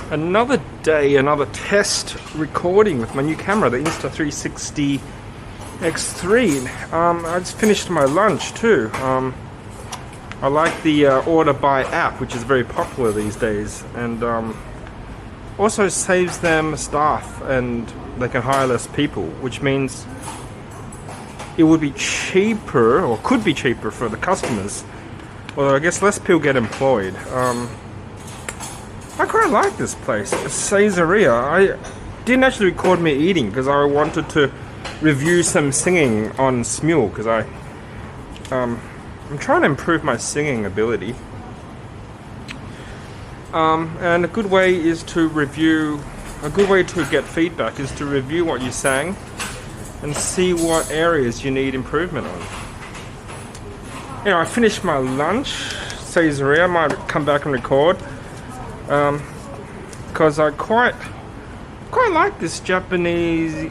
Another day, another test recording with my new camera, the Insta360 X3. I just finished my lunch too. I like the order by app, which is very popular these days, and also saves them staff and they can hire less people, which means it would be cheaper, or could be cheaper for the customers, although I guess less people get employed. I quite like this place, Saizeriya. I didn't actually record me eating because I wanted to review some singing on Smule, because I'm trying to improve my singing ability. And a good way is to review, a good way to get feedback is to review what you sang and see what areas you need improvement on. You know, I finished my lunch, Saizeriya. I might come back and record. Because I quite like this Japanese,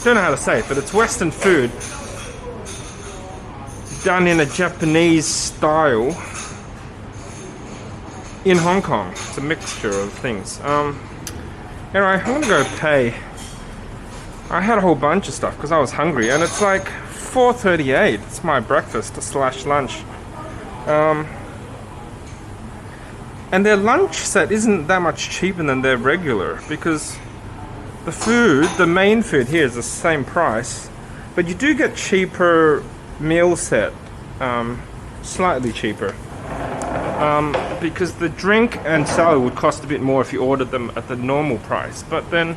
don't know how to say it, but it's Western food done in a Japanese style in Hong Kong. It's a mixture of things. Anyway, I'm gonna go pay. I had a whole bunch of stuff because I was hungry, and it's like 4:38. It's my breakfast / lunch. And their lunch set isn't that much cheaper than their regular, because the food, the main food here is the same price, but you do get cheaper meal set, slightly cheaper, because the drink and salad would cost a bit more if you ordered them at the normal price. But then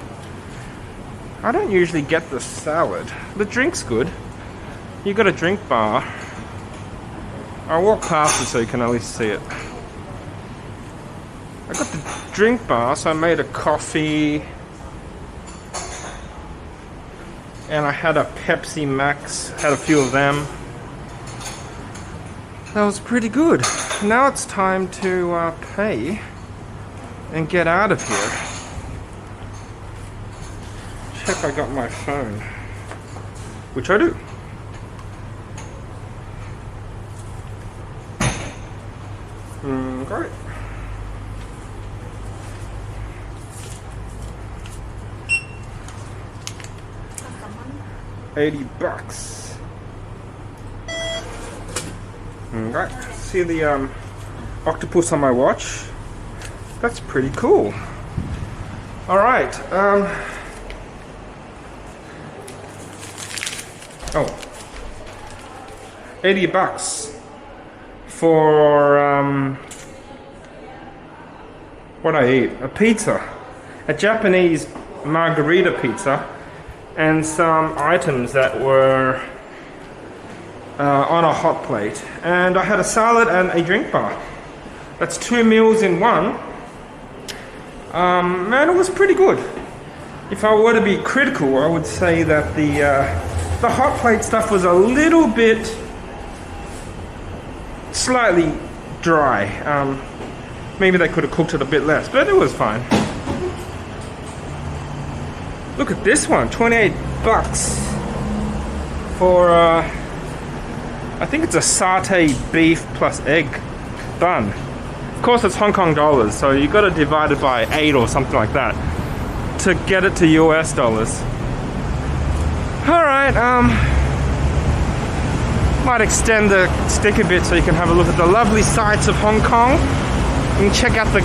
I don't usually get the salad. The drink's good. You got a drink bar. I'll walk past it so you can at least see it. I got the drink bar, so I made a coffee, and I had a Pepsi Max, had a few of them. That was pretty good. Now it's time to pay and get out of here. Check I got my phone, which I do. Great. $80. Right. See the octopus on my watch? That's pretty cool. All right. $80 for what I eat, a pizza, a Japanese margarita pizza, and some items that were on a hot plate. And I had a salad and a drink bar. That's 2 meals in one. Man, it was pretty good. If I were to be critical, I would say that the hot plate stuff was a little bit, slightly dry. Maybe they could have cooked it a bit less, but it was fine. Look at this one, $28 for I think it's a satay beef plus egg bun. Of course it's Hong Kong dollars, so you got to divide it by 8 or something like that to get it to US dollars. Alright, might extend the stick a bit so you can have a look at the lovely sights of Hong Kong. You can check out the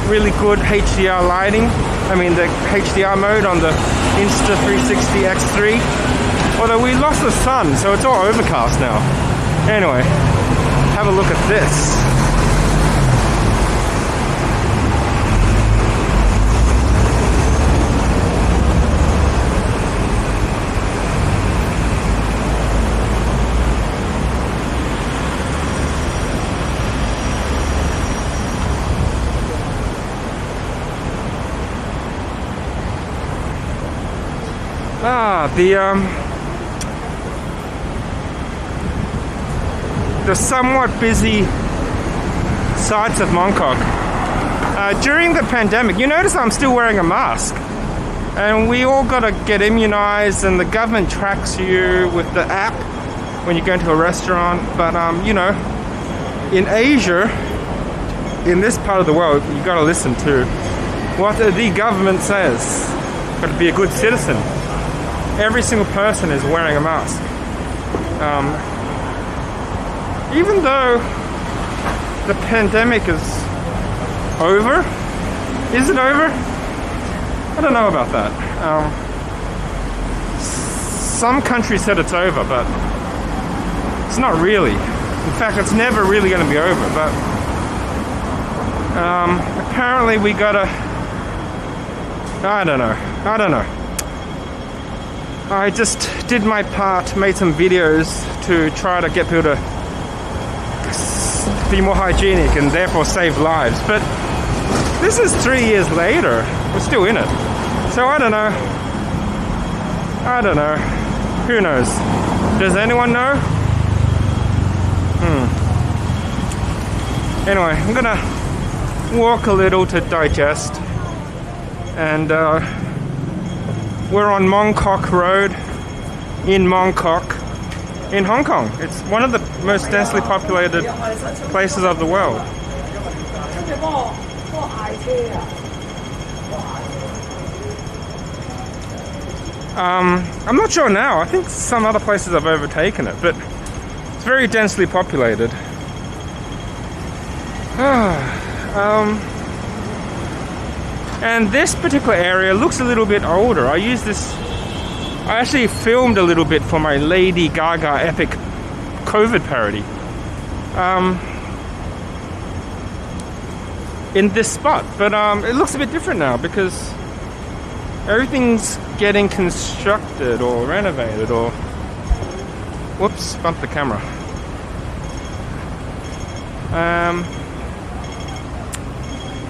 really good HDR lighting. I mean the HDR mode on the Insta360 X3. Although we lost the sun, so it's all overcast now. Anyway, have a look at this. The somewhat busy sides of Mong Kok. During the pandemic, you notice I'm still wearing a mask. And we all got to get immunized, and the government tracks you with the app when you go into a restaurant. But, you know, in Asia, in this part of the world, you got to listen to what the government says. Got to be a good citizen. Every single person is wearing a mask. Even though the pandemic is over, is it over? I don't know about that. Some countries said it's over, but it's not really. In fact, it's never really going to be over. But apparently we gotta. I don't know. I just did my part, made some videos to try to get people to be more hygienic and therefore save lives. But this is 3 years later. We're still in it. So I don't know. Who knows? Does anyone know? Anyway, I'm gonna walk a little to digest. And we're on Mong Kok Road in Mong Kok in Hong Kong. It's one of the most densely populated places of the world. I'm not sure now. I think some other places have overtaken it, but it's very densely populated. And this particular area looks a little bit older. I actually filmed a little bit for my Lady Gaga epic COVID parody. In this spot, but it looks a bit different now because everything's getting constructed or renovated or... Whoops, bumped the camera.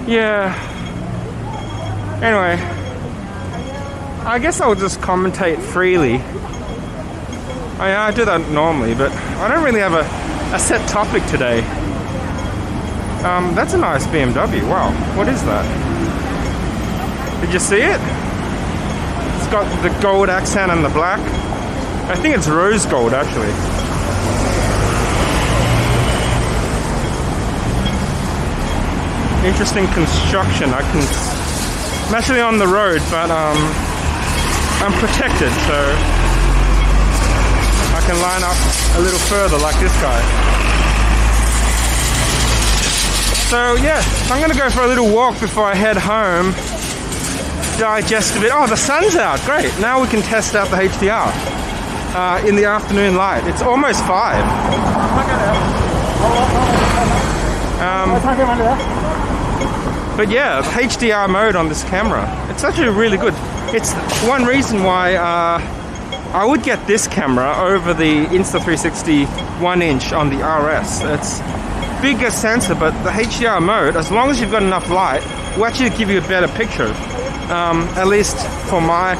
Yeah. Anyway, I guess I'll just commentate freely. I do that normally, but I don't really have a set topic today. That's a nice BMW. Wow, what is that? Did you see it? It's got the gold accent and the black. I think it's rose gold, actually. Interesting construction. I'm actually on the road, but I'm protected, so I can line up a little further like this guy. So yeah, I'm gonna go for a little walk before I head home, digest a bit. Oh, the sun's out, great. Now we can test out the HDR in the afternoon light. It's almost 5. But yeah, the HDR mode on this camera, it's actually really good. It's one reason why I would get this camera over the Insta360 1-inch on the RS. It's bigger sensor, but the HDR mode, as long as you've got enough light, will actually give you a better picture. At least for my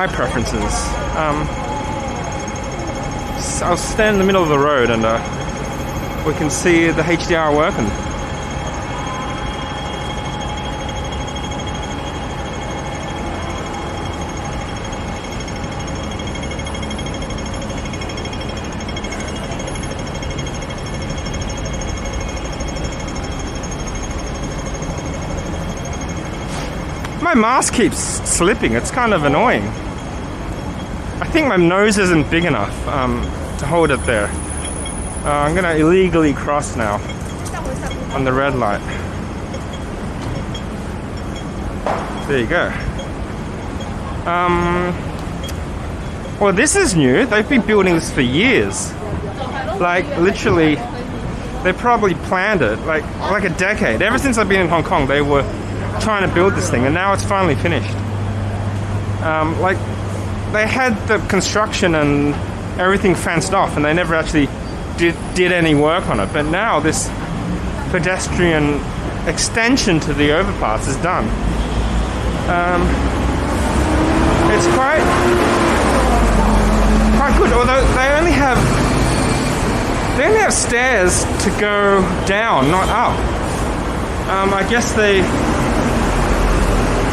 preferences. I'll stand in the middle of the road and we can see the HDR working. My mask keeps slipping. It's kind of annoying. I think my nose isn't big enough to hold it there. I'm gonna illegally cross now on the red light. There you go. Well, this is new. They've been building this for years. Like literally, they probably planned it like a decade. Ever since I've been in Hong Kong, they were trying to build this thing, and now it's finally finished. Like they had the construction and everything fenced off, and they never actually did any work on it. But now this pedestrian extension to the overpass is done. It's quite good, although they only have stairs to go down, not up. I guess they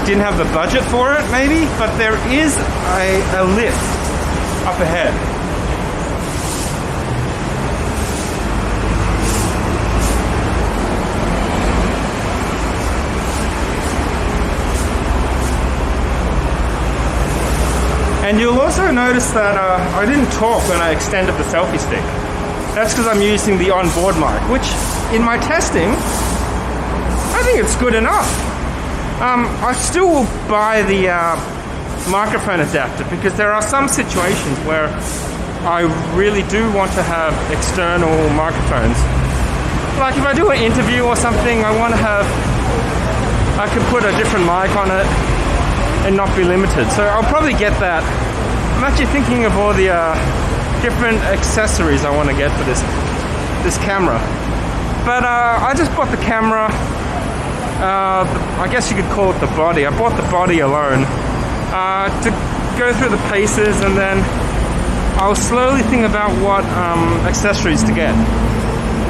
didn't have the budget for it, maybe, but there is a lift up ahead. And you'll also notice that I didn't talk when I extended the selfie stick. That's because I'm using the onboard mic, which in my testing, I think it's good enough. I still will buy the microphone adapter because there are some situations where I really do want to have external microphones. Like if I do an interview or something, I could put a different mic on it and not be limited. So I'll probably get that. I'm actually thinking of all the different accessories I want to get for this camera. But I just bought the camera. I guess you could call it the body. I bought the body alone to go through the paces, and then I'll slowly think about what accessories to get.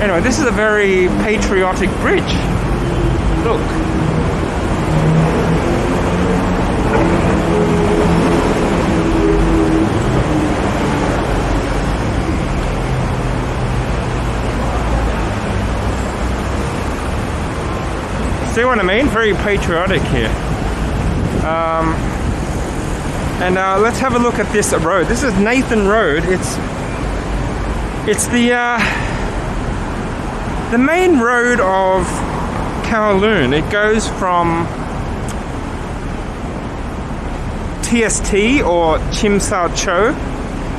Anyway, this is a very patriotic bridge. Look. See what I mean? Very patriotic here. And let's have a look at this road. This is Nathan Road. It's the main road of Kowloon. It goes from TST or Chim Sao Cho,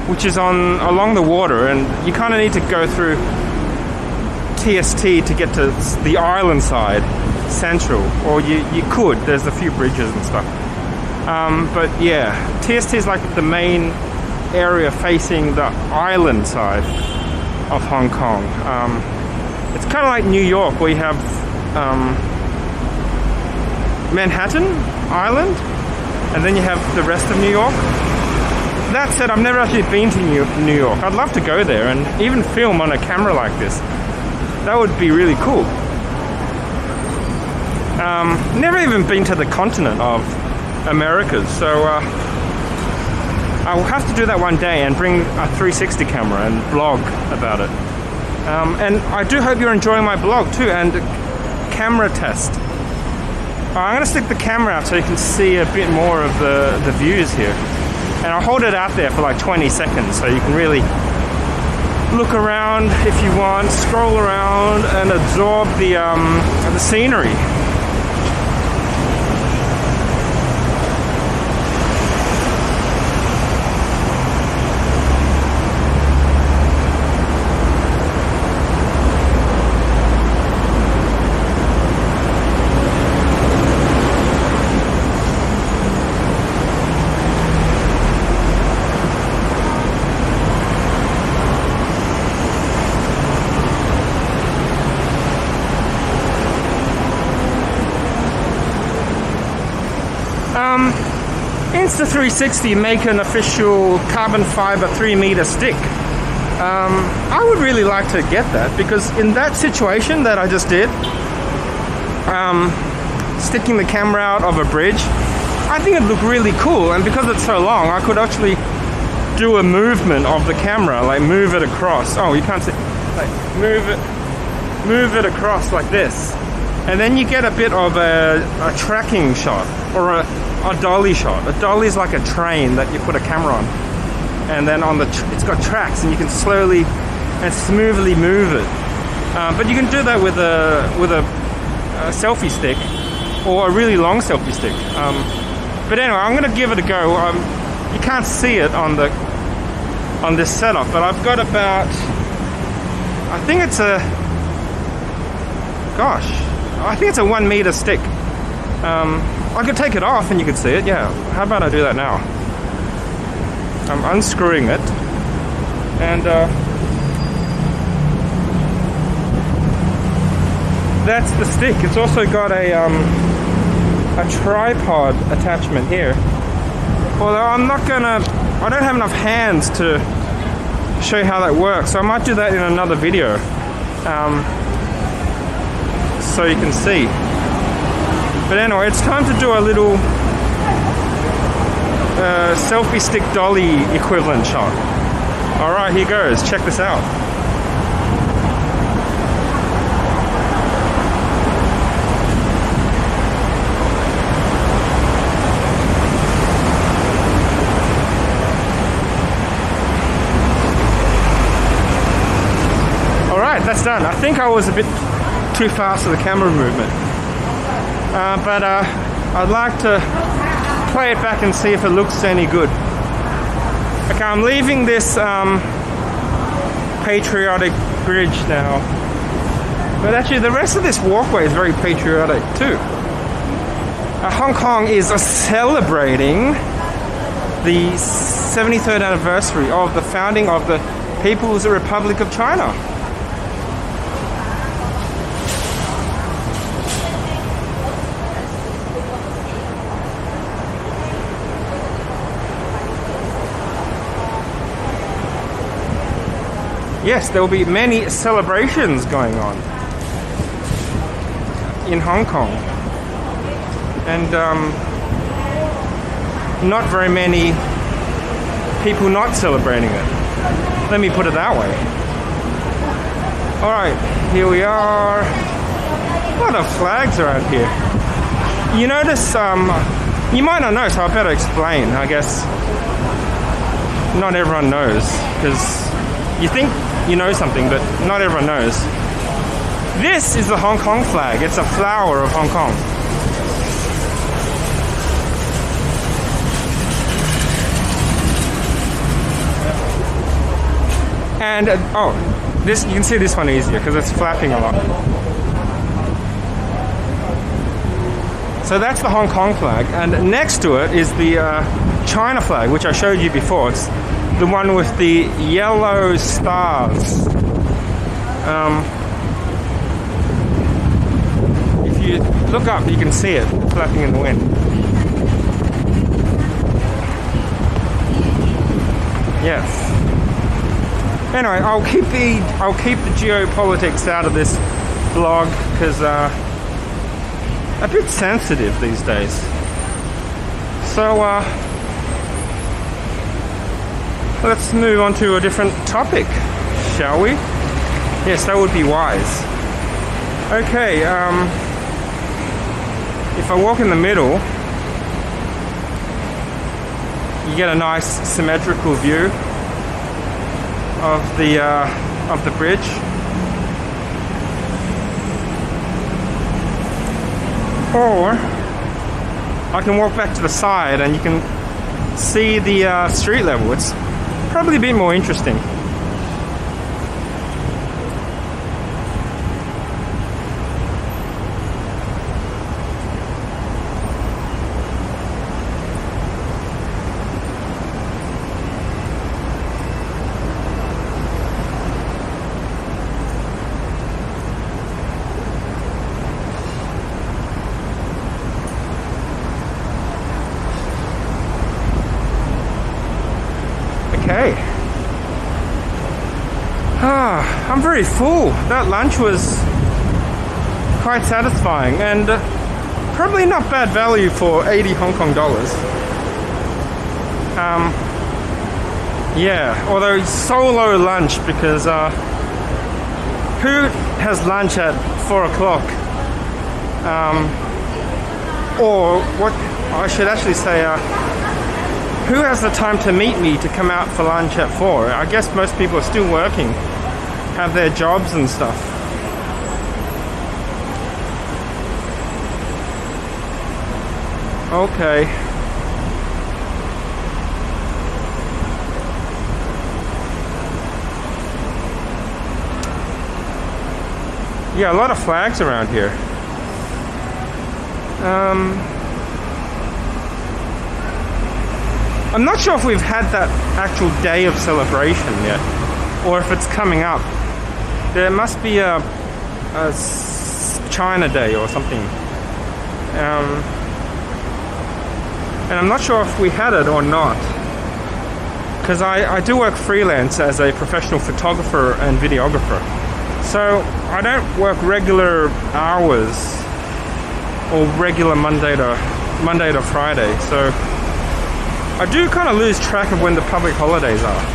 which is along the water, and you kind of need to go through TST to get to the island side, central, or you could. There's a few bridges and stuff. But yeah, TST is like the main area facing the island side of Hong Kong. It's kind of like New York, where you have Manhattan Island, and then you have the rest of New York. That said, I've never actually been to New York. I'd love to go there and even film on a camera like this. That would be really cool. Never even been to the continent of Americas, so I'll have to do that one day and bring a 360 camera and blog about it. And I do hope you're enjoying my blog too, and camera test. I'm going to stick the camera out so you can see a bit more of the views here. And I'll hold it out there for like 20 seconds so you can really look around if you want, scroll around and absorb the scenery. Insta360 make an official carbon fiber 3-meter stick. I would really like to get that, because in that situation that I just did, sticking the camera out of a bridge, I think it'd look really cool. And because it's so long, I could actually do a movement of the camera, like move it across. Oh, you can't see. Like move it across like this, and then you get a bit of a tracking shot, or a dolly shot. A dolly is like a train that you put a camera on, and then it's got tracks, and you can slowly and smoothly move it. But you can do that with a selfie stick, or a really long selfie stick. But anyway, I'm going to give it a go. You can't see it on this setup, but I've got about, I think it's a 1 meter stick. I could take it off and you could see it. Yeah, how about I do that now? I'm unscrewing it, and that's the stick. It's also got a tripod attachment here. Although I don't have enough hands to show you how that works, so I might do that in another video, so you can see. But anyway, it's time to do a little selfie stick dolly equivalent shot. Alright, here goes. Check this out. that's done. I think I was a bit too fast for the camera movement. But I'd like to play it back and see if it looks any good. Okay, I'm leaving this Patriotic Bridge now. But actually the rest of this walkway is very patriotic too. Hong Kong is celebrating the 73rd anniversary of the founding of the People's Republic of China. Yes, there will be many celebrations going on in Hong Kong. And not very many people not celebrating it. Let me put it that way. Alright, here we are. A lot of flags around here. You notice, you might not know, so I better explain, I guess. Not everyone knows, because you think you know something, but not everyone knows. This is the Hong Kong flag. It's a flower of Hong Kong. And this, you can see this one easier because it's flapping a lot. So that's the Hong Kong flag, and next to it is the China flag, which I showed you before. It's the one with the yellow stars. If you look up, you can see it flapping in the wind. Yes. Anyway, I'll keep the geopolitics out of this vlog because a bit sensitive these days. So let's move on to a different topic, shall we? Yes, that would be wise. Okay, if I walk in the middle, you get a nice symmetrical view of the bridge. Or I can walk back to the side and you can see the street level. It's probably a bit more interesting. Okay. I'm very full. That lunch was quite satisfying and probably not bad value for 80 Hong Kong dollars. Yeah, although solo lunch because who has lunch at 4 o'clock? Or what I should actually say, who has the time to meet me to come out for lunch at 4? I guess most people are still working, have their jobs and stuff. Okay. Yeah, a lot of flags around here. I'm not sure if we've had that actual day of celebration yet, or if it's coming up. There must be a China Day or something. And I'm not sure if we had it or not, because I do work freelance as a professional photographer and videographer. So I don't work regular hours or regular Monday to Friday. So I do kind of lose track of when the public holidays are.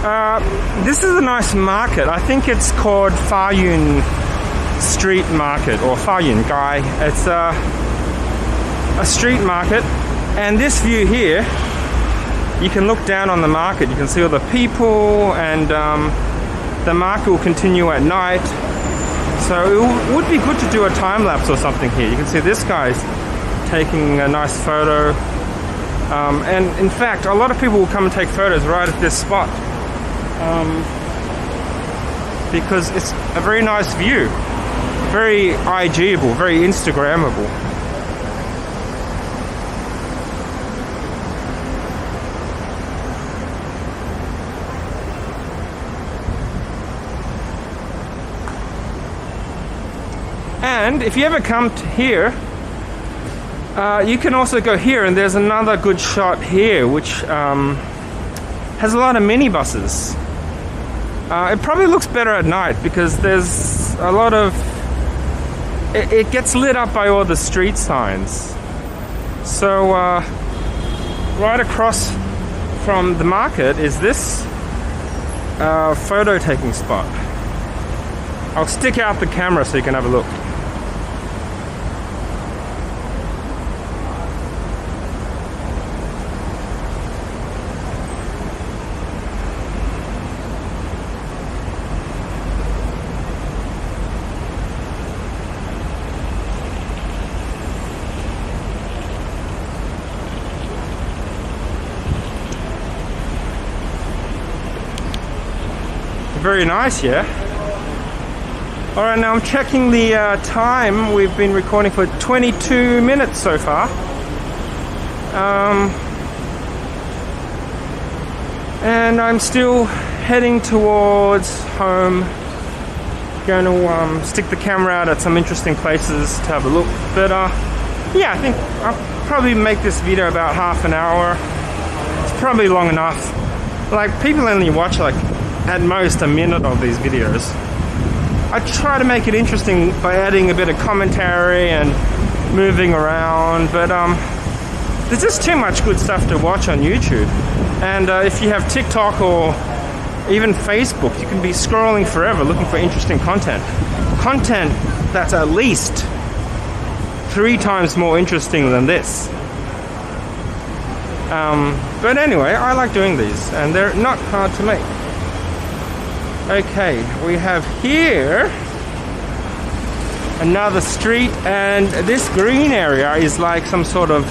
This is a nice market. I think it's called Fa Yun Street Market or Fa Yun Gai. It's a street market, and this view here, you can look down on the market. You can see all the people, and the market will continue at night. So it would be good to do a time lapse or something here. You can see this guy's taking a nice photo. And in fact, a lot of people will come and take photos right at this spot. Because it's a very nice view. Very IGable, very Instagrammable. And if you ever come to here, you can also go here, and there's another good shot here, which has a lot of minibuses. It probably looks better at night because there's a lot of... It gets lit up by all the street signs. So right across from the market is this photo taking spot. I'll stick out the camera so you can have a look. Very nice, yeah. Alright, now I'm checking the time. We've been recording for 22 minutes so far. And I'm still heading towards home. Going to stick the camera out at some interesting places to have a look. But yeah, I think I'll probably make this video about half an hour. It's probably long enough. Like, people only watch like at most a minute of these videos. I try to make it interesting by adding a bit of commentary and moving around, but there's just too much good stuff to watch on YouTube. And if you have TikTok or even Facebook, you can be scrolling forever looking for interesting content. Content that's at least 3 times more interesting than this. But anyway, I like doing these, and they're not hard to make. Okay, we have here another street, and this green area is like some sort of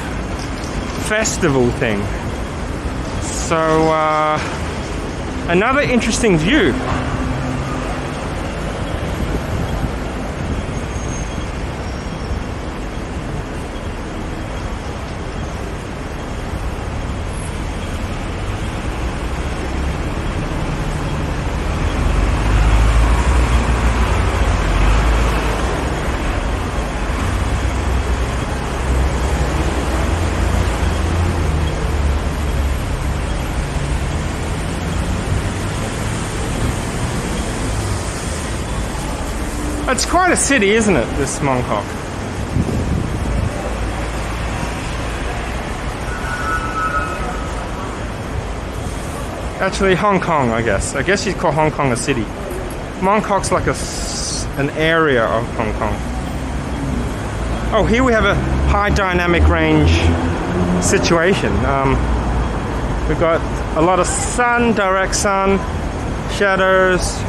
festival thing. So another interesting view. It's quite a city, isn't it, this Mong Kok? Actually, Hong Kong, I guess. I guess you'd call Hong Kong a city. Mong Kok's like an area of Hong Kong. Oh, here we have a high dynamic range situation. We've got a lot of sun, direct sun, shadows.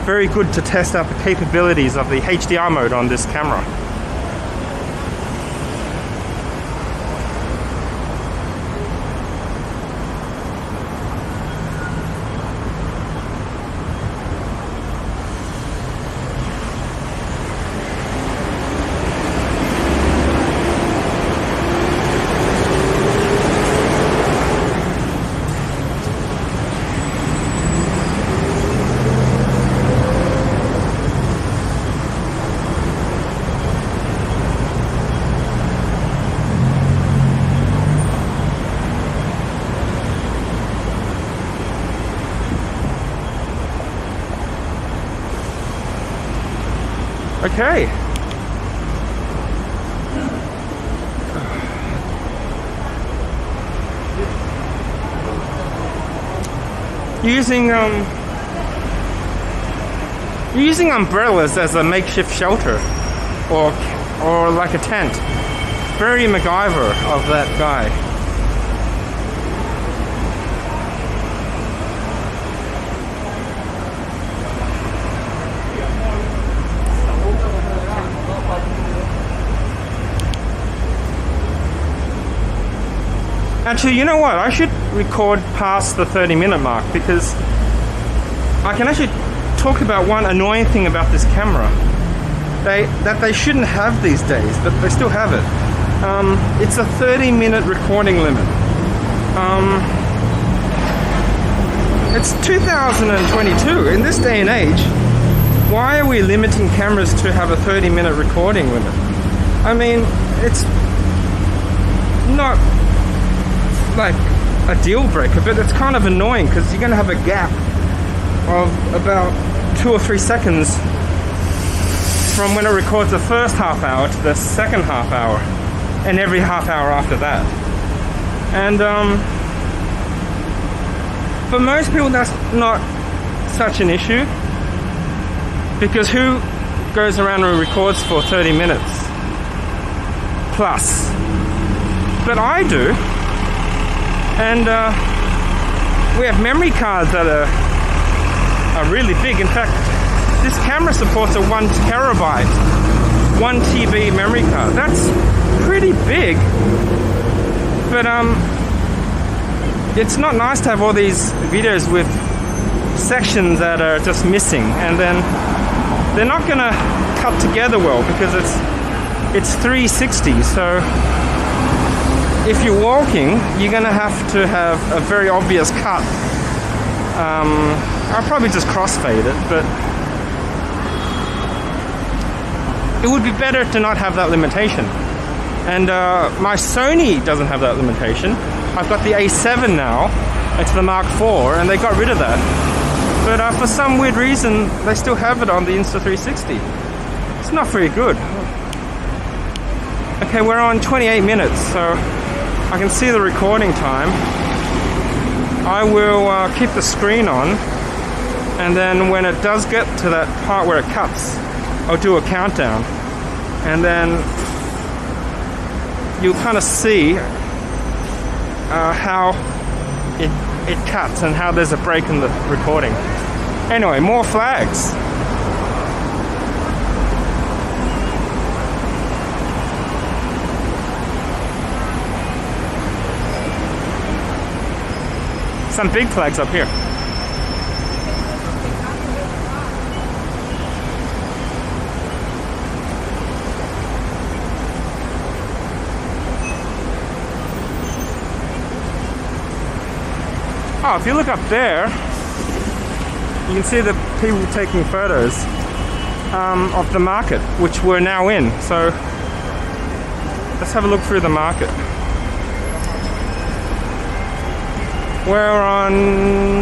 Very good to test out the capabilities of the HDR mode on this camera. Okay. using umbrellas as a makeshift shelter, or like a tent. Very MacGyver of that guy. Actually, you know what? I should record past the 30-minute mark, because I can actually talk about one annoying thing about this camera that they shouldn't have these days, but they still have it. It's a 30-minute recording limit. It's 2022. In this day and age, why are we limiting cameras to have a 30-minute recording limit? I mean, it's not like a deal breaker, but it's kind of annoying, because you're going to have a gap of about 2 or 3 seconds from when it records the first half hour to the second half hour, and every half hour after that. And for most people that's not such an issue, because who goes around and records for 30 minutes plus? But I do. And we have memory cards that are really big. In fact, this camera supports a 1 terabyte 1 TB memory card. That's pretty big. But it's not nice to have all these videos with sections that are just missing, and then they're not gonna cut together well, because it's 360. So if you're walking, you're gonna have to have a very obvious cut. I'll probably just crossfade it, but it would be better to not have that limitation. And my Sony doesn't have that limitation. I've got the A7 now. It's the Mark IV, and they got rid of that. But for some weird reason, they still have it on the Insta360. It's not very good. Okay, we're on 28 minutes, so I can see the recording time. I will keep the screen on, and then when it does get to that part where it cuts, I'll do a countdown, and then you'll kind of see how it cuts and how there's a break in the recording. Anyway, more flags. Some big flags up here. Oh, if you look up there, you can see the people taking photos of the market, which we're now in. So let's have a look through the market. We're on